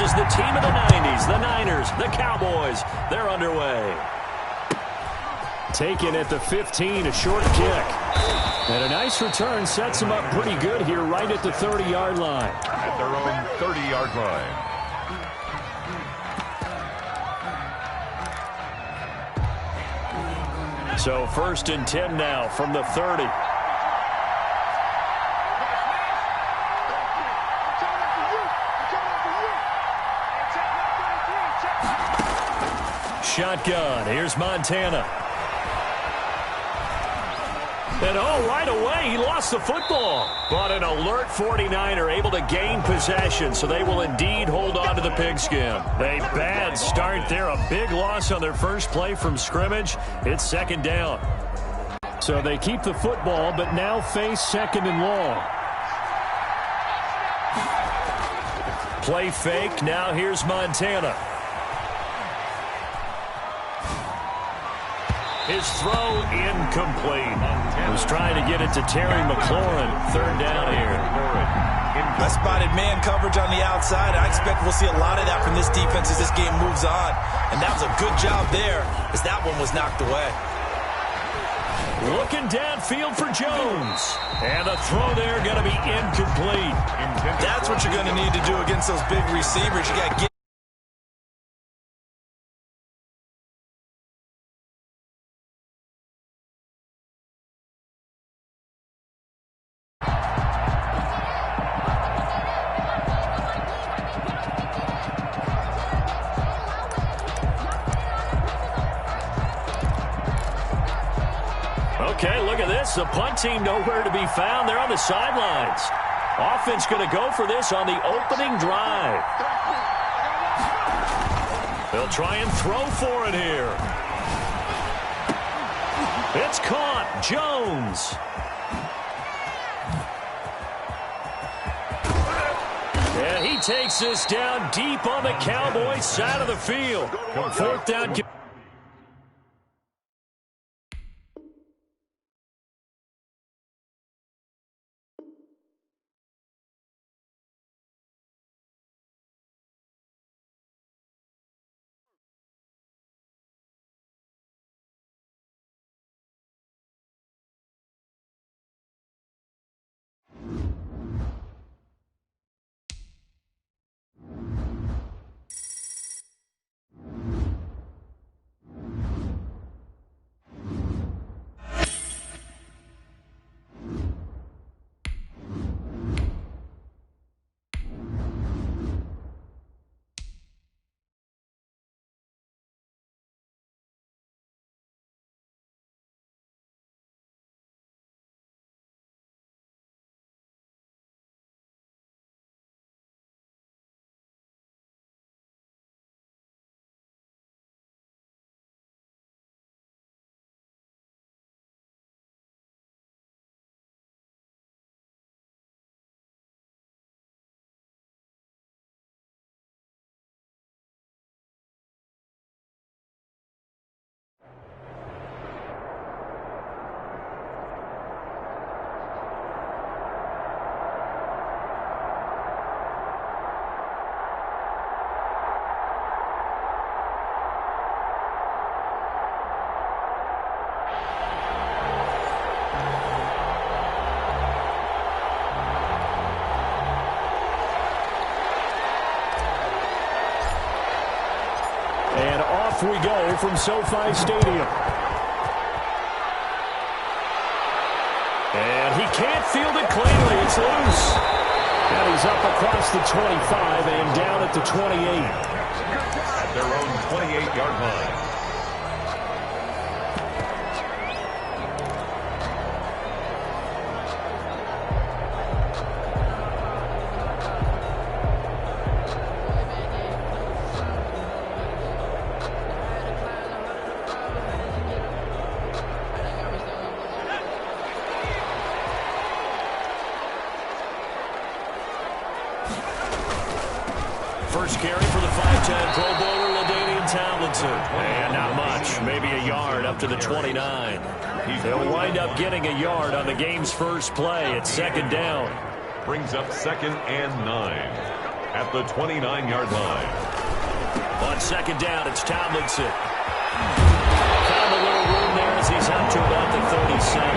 is the team of the 90s, the Niners, the Cowboys. They're underway. Taken at the 15, a short kick. And a nice return sets them up pretty good here right at the 30-yard line. At their own 30-yard line. So 1st and 10 now from the 30. Shotgun. Here's Montana. And right away, he lost the football. But an alert 49er able to gain possession, so they will indeed hold on to the pigskin. A bad start there, a big loss on their first play from scrimmage. It's 2nd down. So they keep the football, but now face 2nd and long. Play fake, now here's Montana. His throw incomplete. Was trying to get it to Terry McLaurin. 3rd down here. I spotted man coverage on the outside. I expect we'll see a lot of that from this defense as this game moves on. And that was a good job there as that one was knocked away. Looking downfield for Jones. And the throw there going to be incomplete. That's what you're going to need to do against those big receivers. You got to get Okay, look at this. The punt team nowhere to be found. They're on the sidelines. Offense going to go for this on the opening drive. They'll try and throw for it here. It's caught. Jones. And he takes this down deep on the Cowboys side of the field. 4th down. And off we go from SoFi Stadium. And he can't field it cleanly. It's loose. And he's up across the 25 and down at the 28. At their own 28-yard line. First carry for the 5'10" Pro Bowler LaDainian Tomlinson. And not much, maybe a yard up to the 29. They'll wind up getting a yard on the game's first play at 2nd down. Brings up 2nd and 9. at the 29-yard line. On second down, it's Tomlinson. Found a little room there as he's out to about the 37.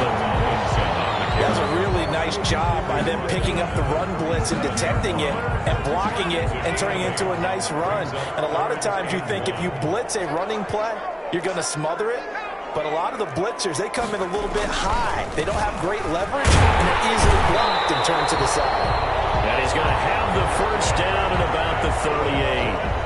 That was a really nice job by them picking up the run blitz and detecting it and blocking it and turning it into a nice run. And a lot of times you think if you blitz a running play, you're going to smother it. But a lot of the blitzers, they come in a little bit high. They don't have great leverage, and they're easily blocked and turned to the side. And he's going to have the first down at about the 38.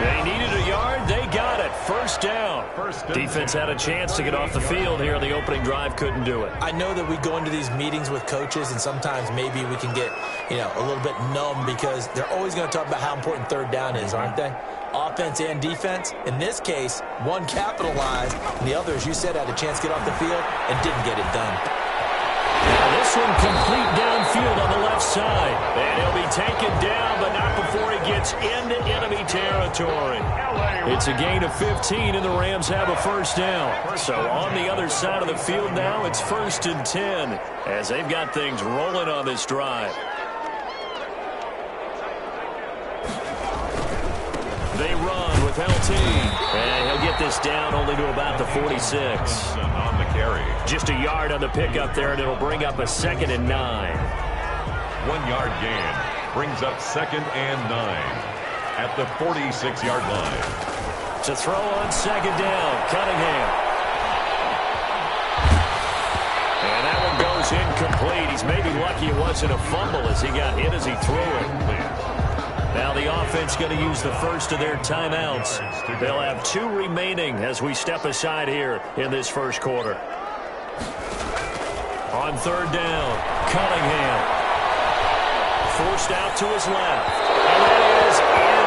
They needed a yard. They got it. First down. Defense had a chance to get off the field here. The opening drive couldn't do it. I know that we go into these meetings with coaches, and sometimes maybe we can get, a little bit numb because they're always going to talk about how important third down is, aren't they? Offense and defense. In this case, one capitalized, and the other, as you said, had a chance to get off the field and didn't get it done. Now this one complete downfield on the left side. And he'll be taken down, but not before he gets into enemy territory. It's a gain of 15, and the Rams have a first down. So on the other side of the field now, it's 1st and 10 as they've got things rolling on this drive. They run with LT. And he'll get this down only to about the 46. On the carry. Just a yard on the pickup there, and it'll bring up a 2nd and 9. 1 yard gain brings up 2nd and 9 at the 46-yard line. To throw on 2nd down, Cunningham. And that one goes incomplete. He's maybe lucky it wasn't a fumble as he got hit as he threw it. Now the offense going to use the first of their timeouts. They'll have 2 remaining as we step aside here in this first quarter. On 3rd down, Cunningham. Forced out to his left. And that is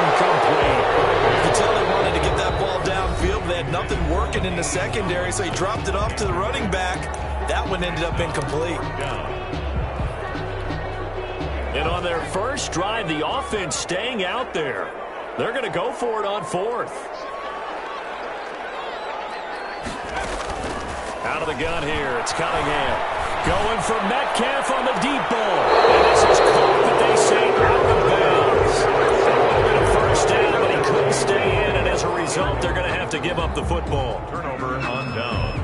incomplete. You can tell they wanted to get that ball downfield. They had nothing working in the secondary, so he dropped it off to the running back. That one ended up incomplete. And on their first drive, the offense staying out there. They're going to go for it on 4th. Out of the gun here, it's Cunningham. Going for Metcalf on the deep ball. And this is caught, but they say out of bounds. It would have been a first down, but he couldn't stay in, and as a result, they're going to have to give up the football. Turnover on downs.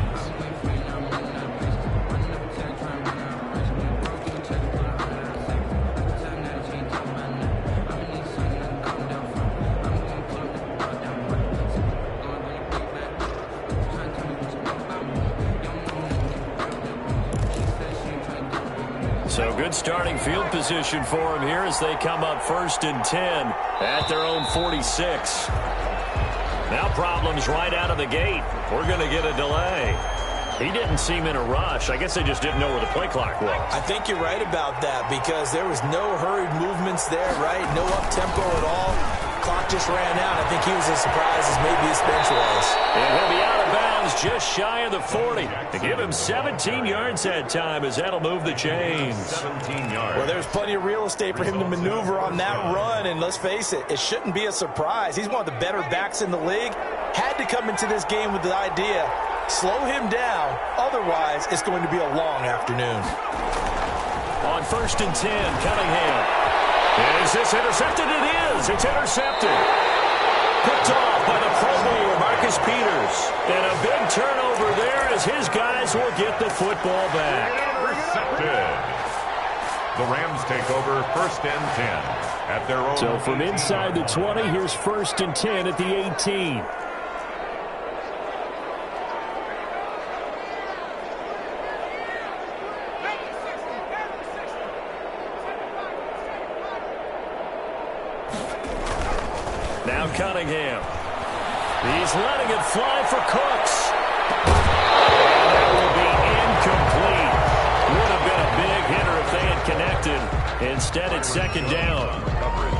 So good starting field position for him here as they come up 1st and 10 at their own 46. Now problems right out of the gate. We're going to get a delay. He didn't seem in a rush. I guess they just didn't know where the play clock was. I think you're right about that because there was no hurried movements there, right? No up-tempo at all. Clock just ran out. I think he was as surprised as maybe his bench was. And he'll be out of bounds just shy of the 40 to give him 17 yards that time as that'll move the chains. 17 yards. Well, there's plenty of real estate for him to maneuver on that run, and let's face it, it shouldn't be a surprise. He's one of the better backs in the league. Had to come into this game with the idea, slow him down, otherwise it's going to be a long afternoon. On 1st and 10, Cunningham. Is this intercepted? It is. It's intercepted. Picked off by the Pro Bowler, Marcus Peters. And a big turnover there as his guys will get the football back. Intercepted. The Rams take over 1st and 10 at their own. So from inside the 20, here's 1st and 10 at the 18. Now Cunningham. He's letting it fly for Cooks. And that will be incomplete. Would have been a big hitter if they had connected. Instead, it's 2nd down.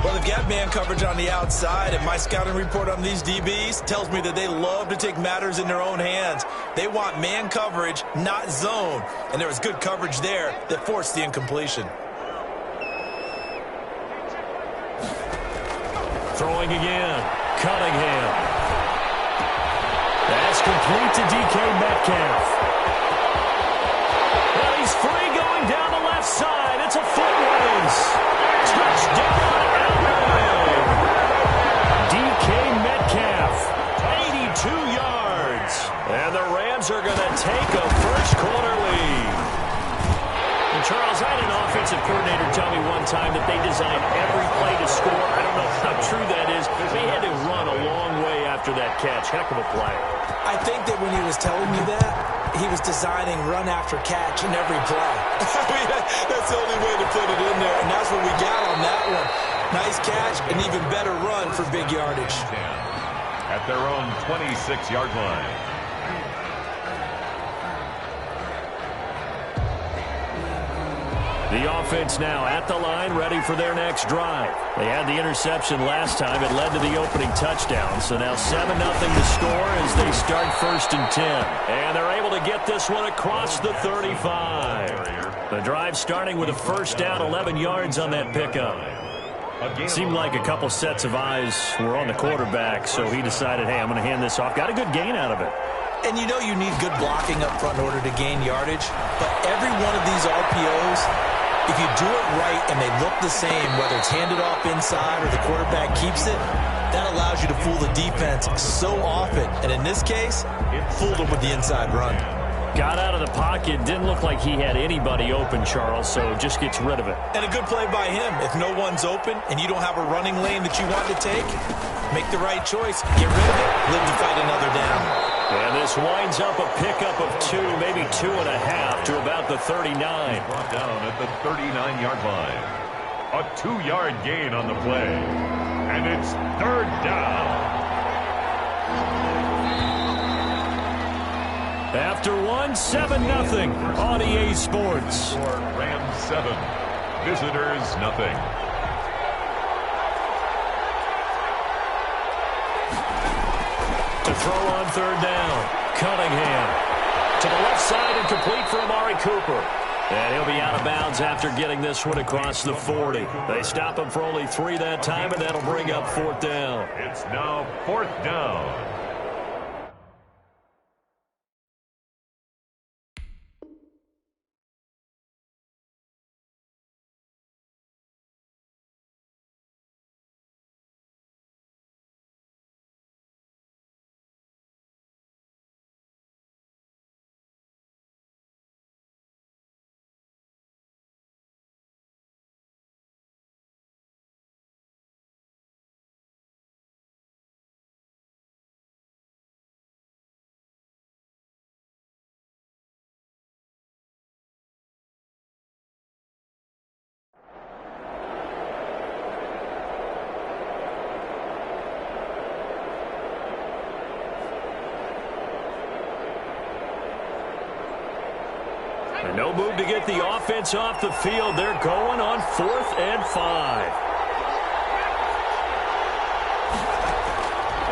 Well, they've got man coverage on the outside, and my scouting report on these DBs tells me that they love to take matters in their own hands. They want man coverage, not zone. And there was good coverage there that forced the incompletion. Throwing again. Cunningham. That's complete to DK Metcalf. Well, he's free going down the left side. It's a foot race. Touchdown, are going to take a first-quarter lead. And Charles, I had an offensive coordinator tell me one time that they designed every play to score. I don't know how true that is. They had to run a long way after that catch. Heck of a play. I think that when he was telling you that, he was designing run after catch in every play. I mean, that's the only way to put it in there, and that's what we got on that one. Nice catch, an even better run for big yardage. At their own 26-yard line. The offense now at the line, ready for their next drive. They had the interception last time. It led to the opening touchdown. So now 7-0 to score as they start 1st and 10. And they're able to get this one across the 35. The drive starting with a first down, 11 yards on that pickup. Seemed like a couple sets of eyes were on the quarterback, so he decided, hey, I'm going to hand this off. Got a good gain out of it. And you know you need good blocking up front in order to gain yardage. But every one of these RPOs, if you do it right and they look the same, whether it's handed off inside or the quarterback keeps it, that allows you to fool the defense so often. And in this case, it fooled them with the inside run. Got out of the pocket. Didn't look like he had anybody open, Charles, so just gets rid of it. And a good play by him. If no one's open and you don't have a running lane that you want to take, make the right choice. Get rid of it. Live to fight another down. And this winds up a pickup of 2, maybe 2.5 to about the 39. Brought down at the 39-yard line. A 2-yard gain on the play. And it's 3rd down. After 7-0 on EA Sports. Rams 7, visitors nothing. To throw on 3rd down, Cunningham. To the left side and complete for Amari Cooper. And he'll be out of bounds after getting this one across the 40. They stop him for only 3 that time, and that'll bring up 4th down. It's now 4th down. And no move to get the offense off the field. They're going on 4th and 5.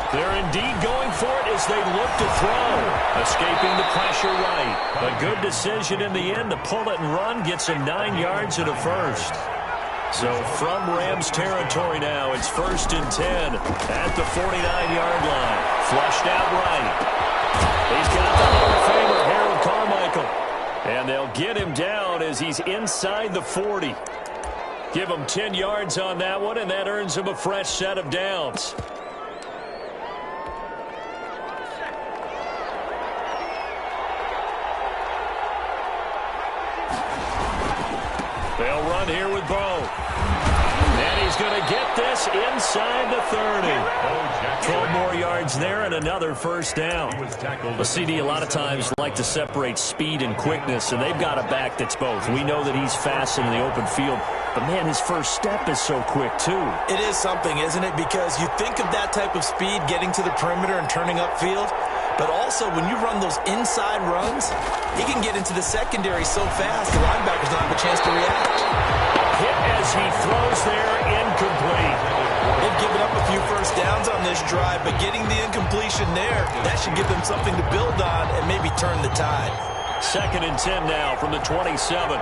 They're indeed going for it as they look to throw. Escaping the pressure right. A good decision in the end to pull it and run. Gets him 9 yards and a first. So from Rams territory now, it's 1st and 10 at the 49-yard line. Flushed out right. He's got the Hall of Famer, Harold Carmichael. And they'll get him down as he's inside the 40. Give him 10 yards on that one, and that earns him a fresh set of downs. They'll run here with Bo. And he's going to get this inside the 30. 12 more yards there and another first down. A CD a lot of times like to separate speed and quickness, and they've got a back that's both. We know that he's fast in the open field, but, man, his first step is so quick, too. It is something, isn't it? Because you think of that type of speed getting to the perimeter and turning upfield, but also when you run those inside runs, he can get into the secondary so fast the linebackers don't have a chance to react. Hit as he throws there, incomplete. They've given up a few first downs on this drive, but getting the incompletion there, that should give them something to build on and maybe turn the tide. 2nd and 10 now from the 27.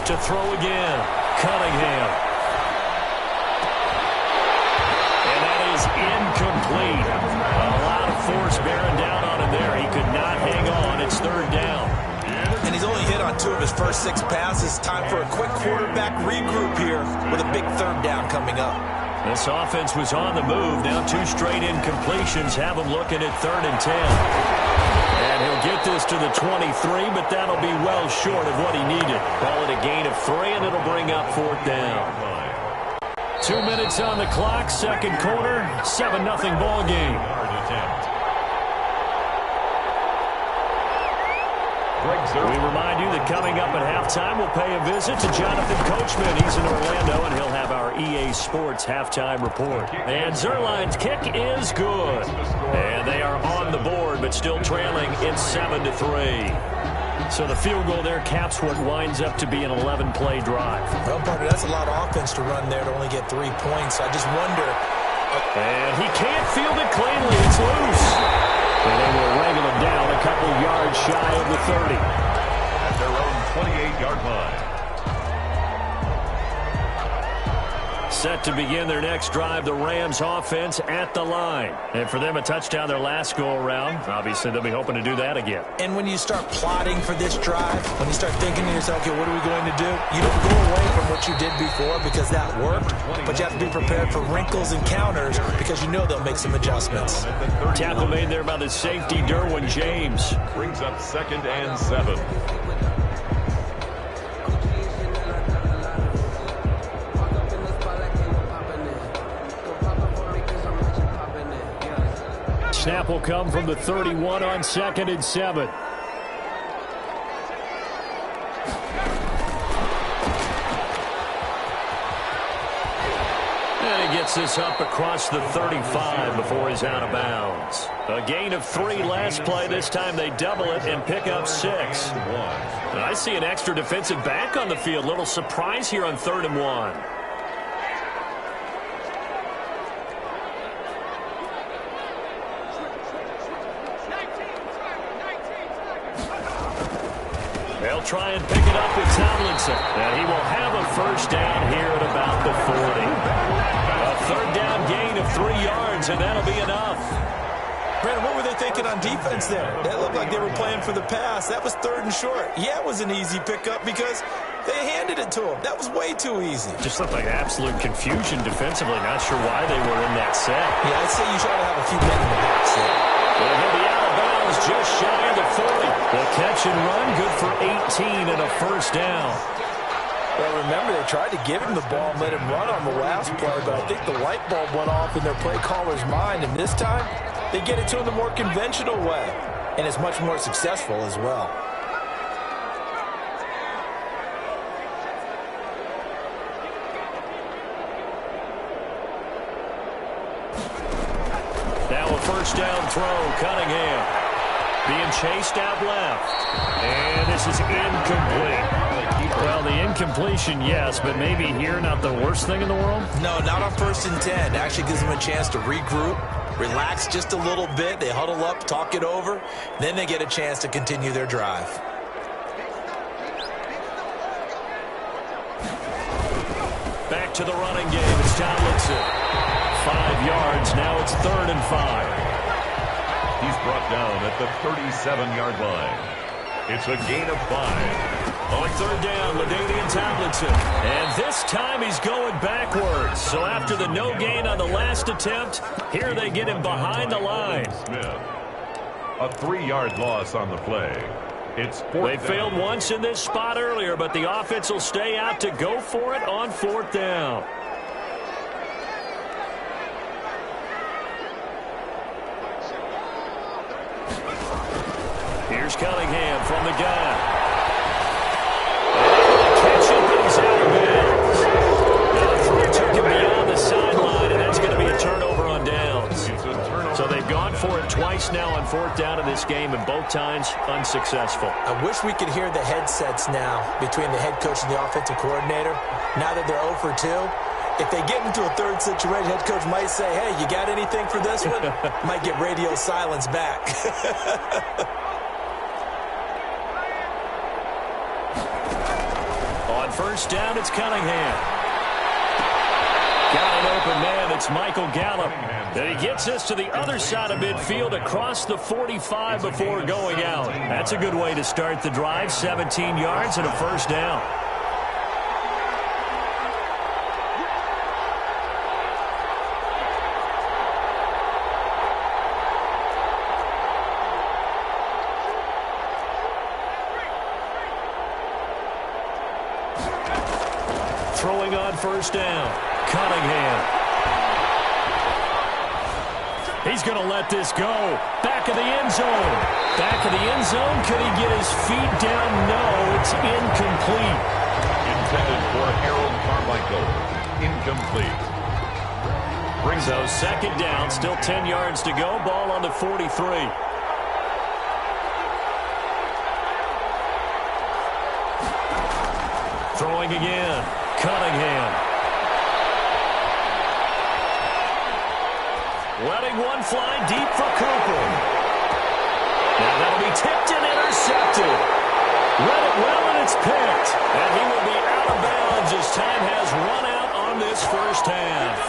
To throw again, Cunningham. And that is incomplete. A lot of force bearing down on him there. He could not hang on. It's 3rd down. And he's only hit on of his first 6 passes. Time for a quick quarterback regroup here with a big third down coming up. This offense was on the move. Now 2 straight incompletions have him looking at 3rd and 10. And he'll get this to the 23, but that'll be well short of what he needed. Call it a gain of 3, and it'll bring up 4th down. 2 minutes on the clock, second quarter, 7-0 ball game. We remind you that coming up at halftime, we'll pay a visit to Jonathan Coachman. He's in Orlando, and he'll have our EA Sports halftime report. And Zuerlein's kick is good. And they are on the board, but still trailing. It's 7-3. So the field goal there caps what winds up to be an 11-play drive. Well, partner, that's a lot of offense to run there to only get 3 points. I just wonder. And he can't field it cleanly. It's loose. And they will wrangle him down a couple yards shy of the 30. At their own 28-yard line. Set to begin their next drive, the Rams offense at the line. And for them, a touchdown their last go-around. Obviously, they'll be hoping to do that again. And when you start plotting for this drive, when you start thinking to yourself, okay, what are we going to do? You don't go away from what you did before because that worked, but you have to be prepared for wrinkles and counters because you know they'll make some adjustments. Tackle made there by the safety, Derwin James. Brings up 2nd and 7. Snap will come from the 31 on 2nd and 7. And he gets this up across the 35 before he's out of bounds. A gain of 3 last play. This time they double it and pick up 6. And I see an extra defensive back on the field. Little surprise here on 3rd and 1. They'll try and pick it up with Tomlinson. And he will have a first down here at about the 40. A 3rd down gain of 3 yards, and that'll be enough. Brandon, what were they thinking on defense there? That looked like they were playing for the pass. That was 3rd and short. Yeah, it was an easy pickup because they handed it to him. That was way too easy. Just looked like absolute confusion defensively. Not sure why they were in that set. Yeah, I'd say you try to have a few men in the box there. Well, he'll be out of bounds just shy of the 40. The catch and run, good for 18 and a first down. Well, remember, they tried to give him the ball and let him run on the last play, but I think the light bulb went off in their play caller's mind, and this time they get it to him the more conventional way, and it's much more successful as well. Now a first down throw, Cunningham. Being chased out left. And this is incomplete. Well, the incompletion, yes, but maybe here not the worst thing in the world? No, not on 1st and 10. It actually gives them a chance to regroup, relax just a little bit. They huddle up, talk it over. Then they get a chance to continue their drive. Back to the running game. It's Tomlinson. 5 yards. Now it's 3rd and 5. He's brought down at the 37-yard line. It's a gain of 5. On 3rd down, LaDainian Tomlinson. And this time he's going backwards. So after the no gain on the last attempt, here they get him behind the line. Smith. A 3-yard loss on the play. It's 4th They down. failed once in this spot earlier, but the offense will stay out to go for it on 4th down. Here's Cunningham from the gun. Catch it, but he's out of bounds. The throw took him beyond the sideline, and that's going to be a turnover on downs. So they've gone for it twice now on 4th down in this game, and both times unsuccessful. I wish we could hear the headsets now between the head coach and the offensive coordinator. Now that they're 0 for 2, if they get into a 3rd situation, head coach might say, hey, you got anything for this one? Might get radio silence back. On 1st down, it's Cunningham. Got an open man. It's Michael Gallup. And he gets us to the other side of midfield across the 45 before going out. That's a good way to start the drive. 17 yards and a first down. Throwing on first down. Cunningham. He's going to let this go. Back of the end zone. Back of the end zone. Could he get his feet down? No, it's incomplete. Intended for Harold Carmichael. Incomplete. So second down, still 10 yards to go. Ball on the 43. Throwing again. Cunningham. Letting one fly deep for Cooper. Now that'll be tipped and intercepted. Read it well, and it's picked. And he will be out of bounds as time has run out on this first half.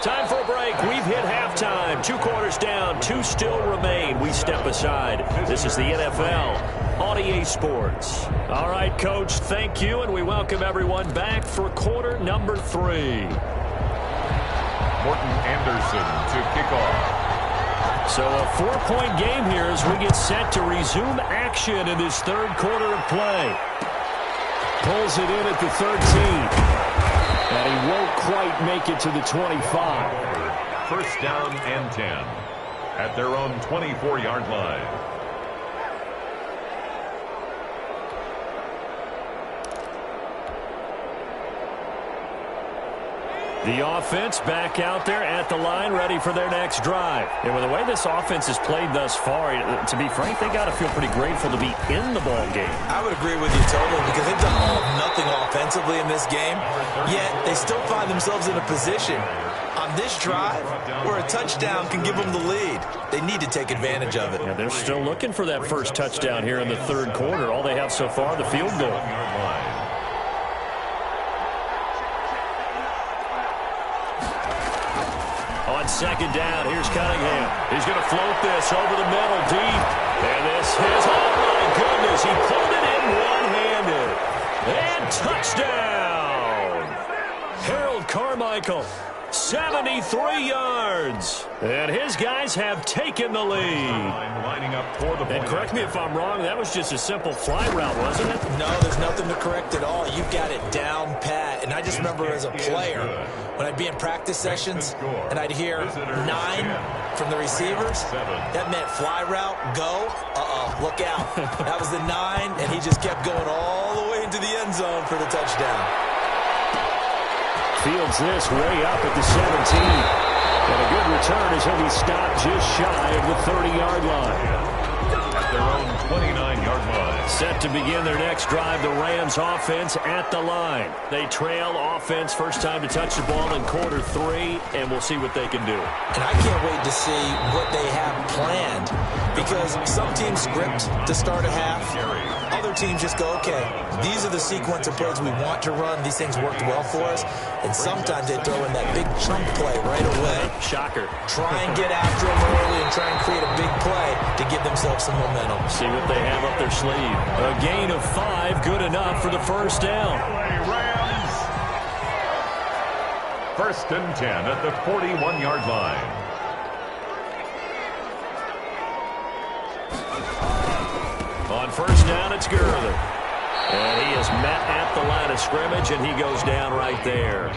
Time for a break. We've hit halftime. 2 quarters down. 2 still remain. We step aside. This is the NFL on EA Sports. All right, Coach, thank you, and we welcome everyone back for quarter number 3. Morton Anderson to kick off. So a 4-point game here as we get set to resume action in this third quarter of play. Pulls it in at the 13. And he won't quite make it to the 25. First down and 10 at their own 24-yard line. The offense back out there at the line, ready for their next drive. And with the way this offense has played thus far, to be frank, they got to feel pretty grateful to be in the ball game. I would agree with you totally, because they've done all of nothing offensively in this game, yet they still find themselves in a position on this drive where a touchdown can give them the lead. They need to take advantage of it. Yeah, they're still looking for that first touchdown here in the third quarter. All they have so far, the field goal. On second down, here's Cunningham. He's going to float this over the middle deep. And this is, oh my goodness, he pulled it in one-handed. And touchdown! Harold Carmichael, 73 yards. And his guys have taken the lead. Lining up for the and correct me if I'm wrong, that was just a simple fly route, wasn't it? No, there's nothing to correct at all. You've got it down pat. And I just remember as a player, when I'd be in practice sessions and I'd hear 9 from the receivers, that meant fly route, go, look out. That was the 9, and he just kept going all the way into the end zone for the touchdown. Fields this way up at the 17. And a good return as he'll be stopped just shy of the 30-yard line. At their own 29-yard line. Set to begin their next drive, the Rams offense at the line. They trail offense, first time to touch the ball in quarter 3, and we'll see what they can do. And I can't wait to see what they have planned, because some teams script to start a half. Other teams just go, okay, these are the sequence of plays we want to run. These things worked well for us. And sometimes they throw in that big chunk play right away. Shocker. Try and get after them early and try and create a big play to give themselves some momentum. See what they have up their sleeve. A gain of 5, good enough for the first down. Rams. First and 10 at the 41-yard line. On first down, it's Gurley. And he is met at the line of scrimmage, and he goes down right there.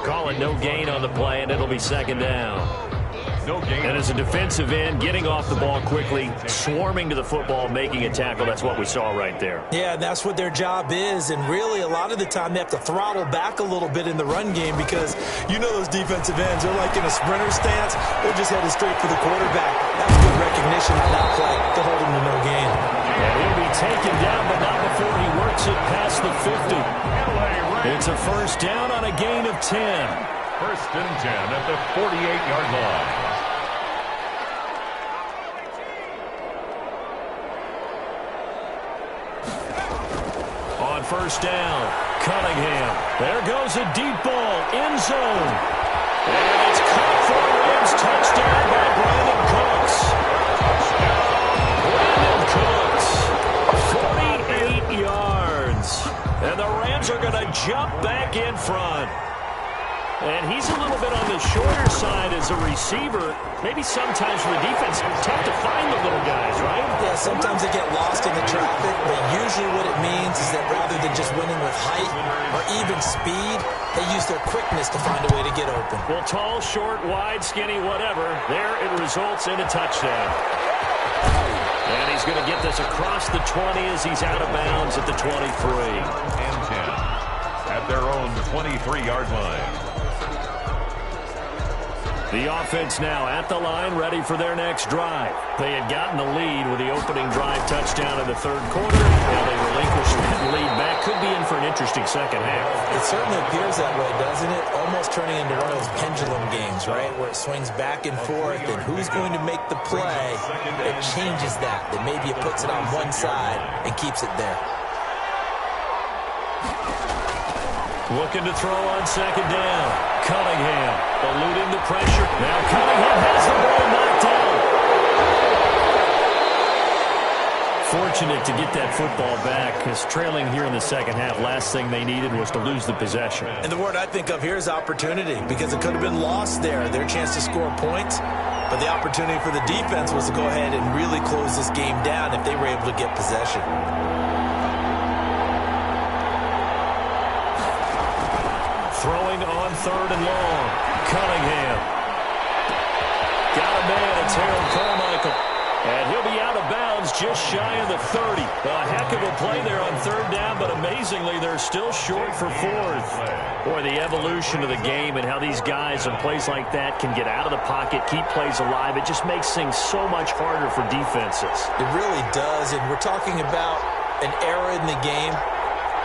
Call it no gain on the play, and it'll be second down. No gain. And as a defensive end, getting off the ball quickly, swarming to the football, making a tackle, that's what we saw right there. Yeah, that's what their job is, and really a lot of the time they have to throttle back a little bit in the run game, because you know those defensive ends, they're like in a sprinter stance, they're just headed straight for the quarterback. That's good recognition on that play to hold him to no gain. And he'll be taken down, but not before he works it past the 50. It's a first down on a gain of 10. First and 10 at the 48-yard line. On first down, Cunningham. There goes a deep ball. End zone. And it's caught for a Rams touchdown by Brandon Cooks. Brandon Cooks, 48 yards. And the Rams are going to jump back in front. And he's a little bit on the shorter side as a receiver. Maybe sometimes for the defense, it's tough to find the little guys, right? Yeah, sometimes they get lost in the traffic, but usually what it means is that rather than just winning with height or even speed, they use their quickness to find a way to get open. Well, tall, short, wide, skinny, whatever, there it results in a touchdown. And he's going to get this across the 20 as he's out of bounds at the 23. And 10 at their own 23-yard line. The offense now at the line, ready for their next drive. They had gotten the lead with the opening drive touchdown in the third quarter. Now they relinquish that lead back. Could be in for an interesting second half. It certainly appears that way, doesn't it? Almost turning into one of those pendulum games, right? Where it swings back and forth, and who's going to make the play that changes that? That maybe it puts it on one side and keeps it there. Looking to throw on second down. Cunningham eluding the pressure. Now Cunningham has the ball knocked down. Fortunate to get that football back, because trailing here in the second half, last thing they needed was to lose the possession. And the word I think of here is opportunity, because it could have been lost there, their chance to score points. But the opportunity for the defense was to go ahead and really close this game down if they were able to get possession. Throwing on third and long. Cunningham. Got a man. It's Harold Carmichael. And he'll be out of bounds just shy of the 30. A heck of a play there on third down, but amazingly, they're still short for fourth. Boy, the evolution of the game and how these guys on plays like that can get out of the pocket, keep plays alive, it just makes things so much harder for defenses. It really does, and we're talking about an era in the game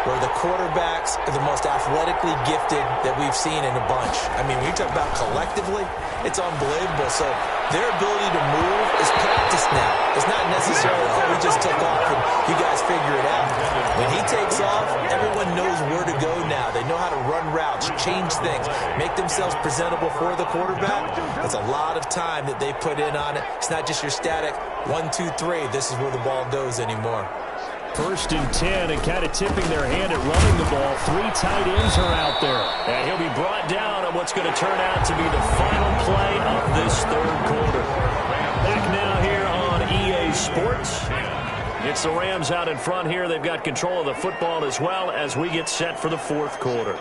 where the quarterbacks are the most athletically gifted that we've seen in a bunch. I mean, when you talk about collectively, it's unbelievable. So their ability to move is practiced now. It's not necessarily, oh, we just took off and you guys figure it out. When he takes off, everyone knows where to go now. They know how to run routes, change things, make themselves presentable for the quarterback. That's a lot of time that they put in on it. It's not just your static 1, 2, 3, this is where the ball goes anymore. First and 10, and kind of tipping their hand at running the ball. 3 tight ends are out there. And he'll be brought down on what's going to turn out to be the final play of this third quarter. Back now here on EA Sports. It's the Rams out in front here. They've got control of the football as well as we get set for the fourth quarter.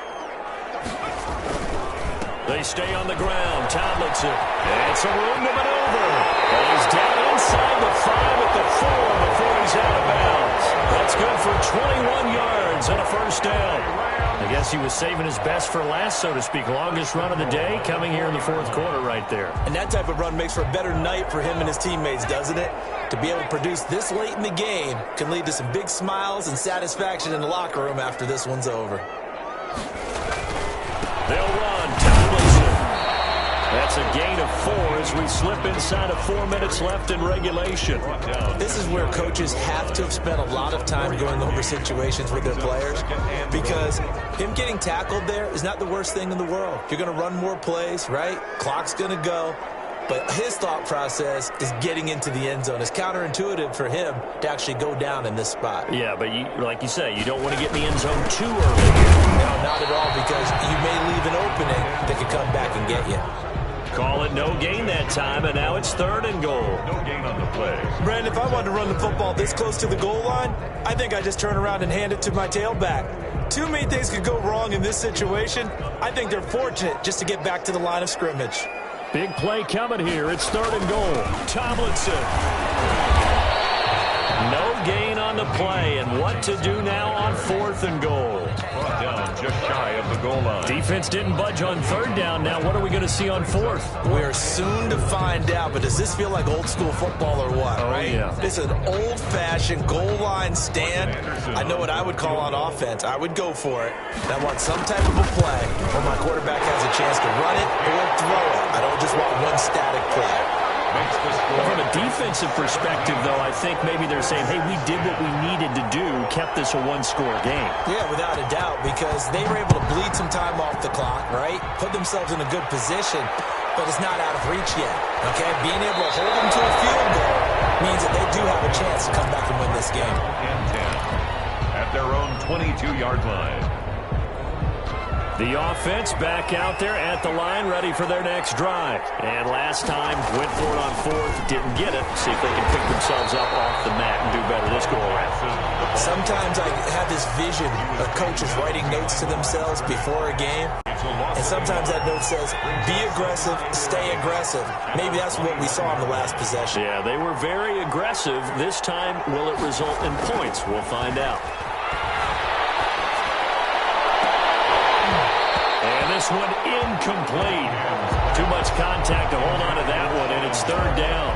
They stay on the ground. Tomlinson. And some room to maneuver. And he's down inside the 5 at the 4 before he's out of bounds. That's good for 21 yards and a first down. I guess he was saving his best for last, so to speak. Longest run of the day coming here in the fourth quarter right there. And that type of run makes for a better night for him and his teammates, doesn't it? To be able to produce this late in the game can lead to some big smiles and satisfaction in the locker room after this one's over. They'll run. Tomlinson. That's a gain of 4 as we slip inside of 4 minutes left in regulation. This is where coaches have to have spent a lot of time going over situations with their players, because him getting tackled there is not the worst thing in the world. You're going to run more plays, right? Clock's going to go. But his thought process is getting into the end zone. It's counterintuitive for him to actually go down in this spot. Yeah, but like you say, you don't want to get in the end zone too early. No, not at all, because you may leave an opening that could come back and get you. Call it no gain that time, and now it's third and goal. No gain on the play. Brandon, if I wanted to run the football this close to the goal line, I think I just turn around and hand it to my tailback. Too many things could go wrong in this situation. I think they're fortunate just to get back to the line of scrimmage. Big play coming here. It's third and goal. Tomlinson. No gain on the play, and what to do now on fourth and goal. Brought down just shy of the goal line. Defense didn't budge on third down. Now what are we going to see on fourth? We're soon to find out, but does this feel like old school football or what, right? Yeah. This is an old-fashioned goal line stand. I know what I would call on offense. I would go for it. And I want some type of a play where my quarterback has a chance to run it or throw it. I don't just want one static play. makes the score. From a defensive perspective, though, I think maybe they're saying, hey, we did what we needed to do, kept this a one-score game. Yeah, without a doubt, because they were able to bleed some time off the clock, right? Put themselves in a good position, but it's not out of reach yet, okay? Being able to hold them to a field goal means that they do have a chance to come back and win this game. And 10 at their own 22-yard line. The offense back out there at the line, ready for their next drive. And last time, went for it on fourth, didn't get it. See if they can pick themselves up off the mat and do better this go-around. Sometimes I have this vision of coaches writing notes to themselves before a game. And sometimes that note says, be aggressive, stay aggressive. Maybe that's what we saw in the last possession. Yeah, they were very aggressive. This time, will it result in points? We'll find out. And this one incomplete. Too much contact to hold on to that one, and it's third down.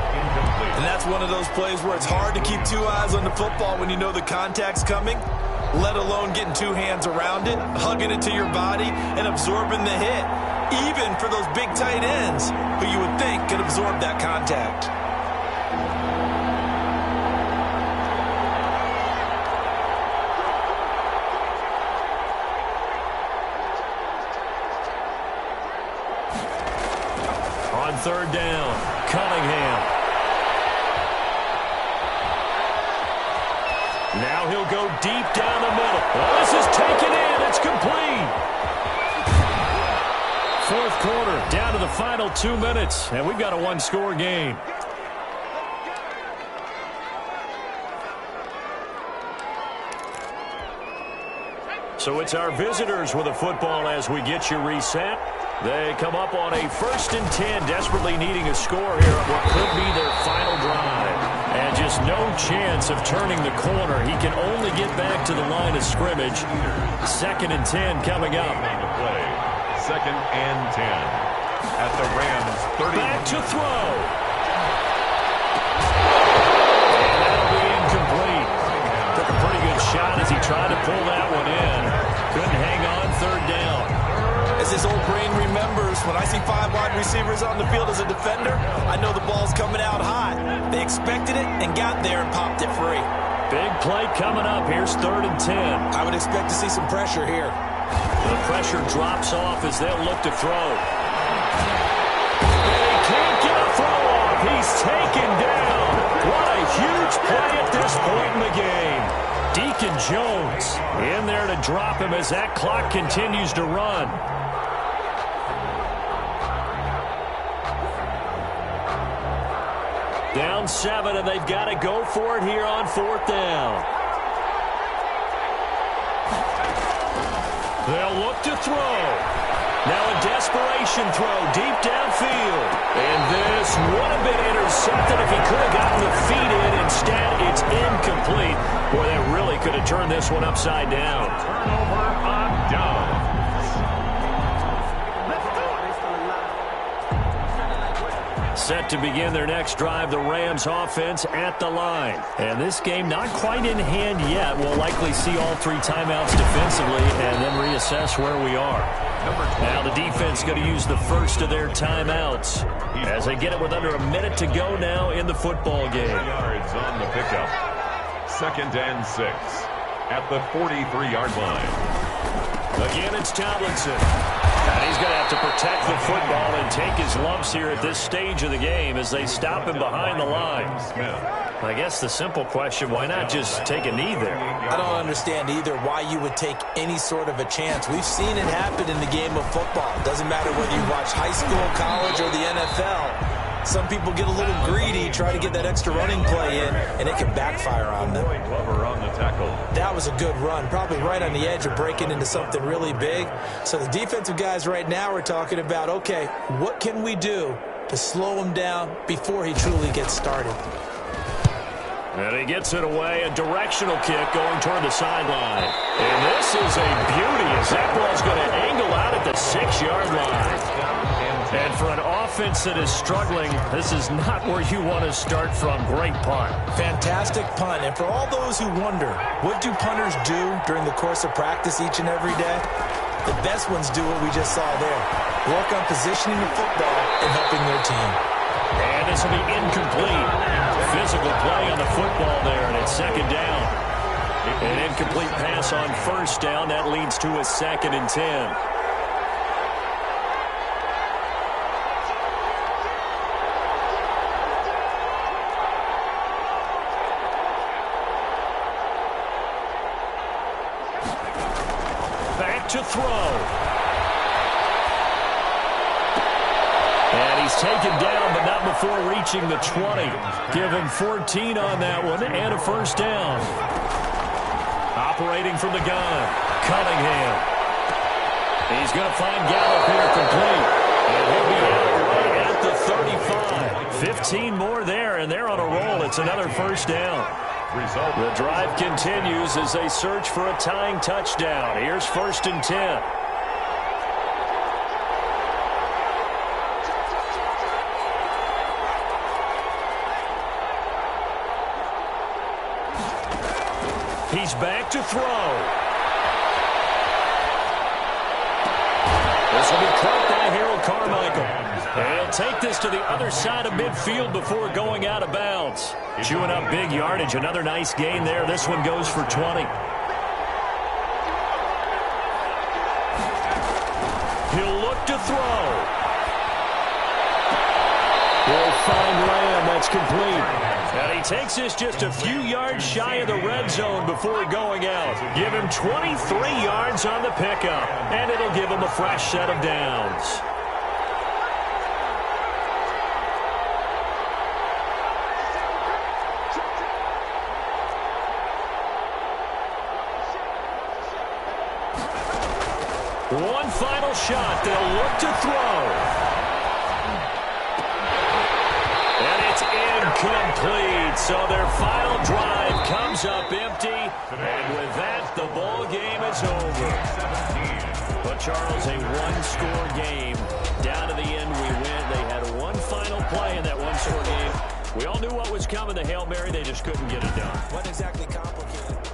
And that's one of those plays where it's hard to keep two eyes on the football when you know the contact's coming, let alone getting two hands around it, hugging it to your body, and absorbing the hit. Even for those big tight ends who you would think could absorb that contact. On third down, Cunningham. Now he'll go deep down the middle. Oh, this is taken in. It's complete. Fourth quarter, down to the final 2 minutes, and we've got a one-score game. So it's our visitors with a football as we get you reset. They come up on a 1st and 10, desperately needing a score here at what could be their final drive. And just no chance of turning the corner. He can only get back to the line of scrimmage. 2nd and 10 coming up. Play. 2nd and 10 at the Rams 30. Back to throw. And that'll be incomplete. Took a pretty good shot as he tried to pull that one in. Couldn't hang on, third down. As his old brain remembers, when I see 5 wide receivers on the field as a defender, I know the ball's coming out hot. They expected it and got there and popped it free. Big play coming up. Here's 3rd and 10. I would expect to see some pressure here. The pressure drops off as they'll look to throw. They can't get a throw off. He's taken down. What a huge play at this point in the game. Deacon Jones in there to drop him as that clock continues to run. Down 7, and they've got to go for it here on 4th down. They'll look to throw. Now a desperation throw deep downfield. And this would have been intercepted if he could have gotten the feet in. Instead, it's incomplete. Boy, that really could have turned this one upside down. Turnover on downs. Set to begin their next drive, the Rams offense at the line. And this game not quite in hand yet. We'll likely see all 3 timeouts defensively and then reassess where we are. Now the defense going to use the first of their timeouts as they get it with under a minute to go now in the football game. Yards on the pickup. 2nd and 6 at the 43-yard line. Again, it's Tomlinson. And he's going to have to protect the football and take his lumps here at this stage of the game as they stop him behind the line. I guess the simple question, why not just take a knee there? I don't understand either why you would take any sort of a chance. We've seen it happen in the game of football. It doesn't matter whether you watch high school, college, or the NFL. Some people get a little greedy, try to get that extra running play in, and it can backfire on them. Glover on the tackle. That was a good run, probably right on the edge of breaking into something really big. So the defensive guys right now are talking about, okay, what can we do to slow him down before he truly gets started? And he gets it away, a directional kick going toward the sideline. And this is a beauty as that ball's going to angle out at the 6-yard line. And for an offense that is struggling, this is not where you want to start from. Great punt. Fantastic punt. And for all those who wonder, what do punters do during the course of practice each and every day? The best ones do what we just saw there. Work on positioning the football and helping their team. And And this will be incomplete. Physical play on the football there, and it's second down. An incomplete pass on first down. That leads to a 2nd and 10. Back to throw. And he's taken down, but not before reaching the 20. Give him 14 on that one and a first down. Operating from the gun, Cunningham. He's going to find Gallup here complete. And he'll be out right at the 35. 15 more there, and they're on a roll. It's another first down. The drive continues as they search for a tying touchdown. Here's 1st and 10. He's back to throw. This will be caught by Harold Carmichael. And he'll take this to the other side of midfield before going out of bounds. Chewing up big yardage. Another nice gain there. This one goes for 20. He'll look to throw. He'll find Lamb. That's complete. And he takes this just a few yards shy of the red zone before going out. Give him 23 yards on the pickup, and it'll give him a fresh set of downs. One final shot. They'll look to throw. Incomplete. So their final drive comes up empty. And with that, the ball game is over. But, Charles, a one-score game. Down to the end, we win. They had one final play in that one-score game. We all knew what was coming. The Hail Mary, they just couldn't get it done. Wasn't exactly complicated.